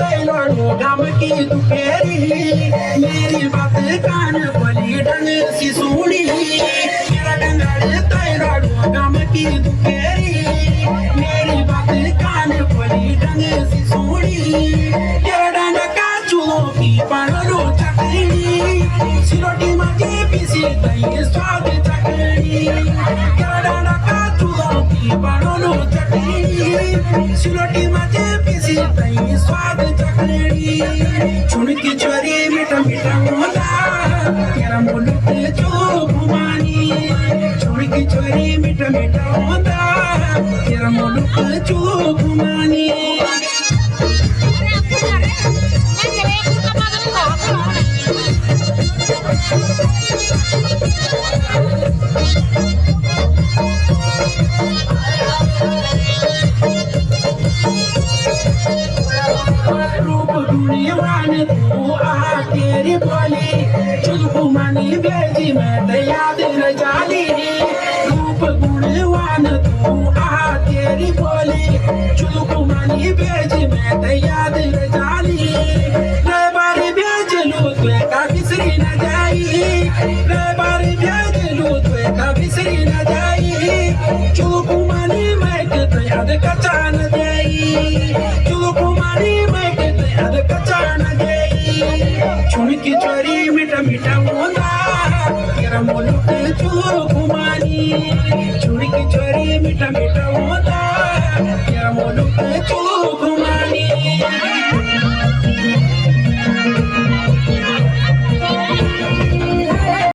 तैलाड़ो गम की दुपेरी मेरी बात कान बोली ढंग सी सूड़ी मेरा डंगर तैलाड़ो गम की दुपेरी मेरी बात कान बोली ढंग सी सूड़ी तेरा डंगा का चूलों की पड़ो चकड़ी सिरोटी मजे पीसी दही स्वाद चकड़ी तेरा डंगा का चूलों की पड़ो चकड़ी सिरोटी मजे पीसी दही स्वाद चकड़ी चुनकी चोरी मीठा मीठा होता तेरा मुल्क जो घुमानी चुनकी चोरी मीठा मीठा होता तेरा मुल्क जो घुमानी रूप दुनियावान तू आ तेरी बोली चुलकू मानी भेजी मैं याद न जाली रूप गुणवान तू आ तेरी बोली चुलकू मानी भेजी मैं याद न जाली रे बारी भेज लो तो का बिसरी न जाई रे बारी भेज लो तो का बिसरी न जाई चुलकू मानी मैं तो याद कचा न जाई चुलकू मानी मैं कचान गई चुनकी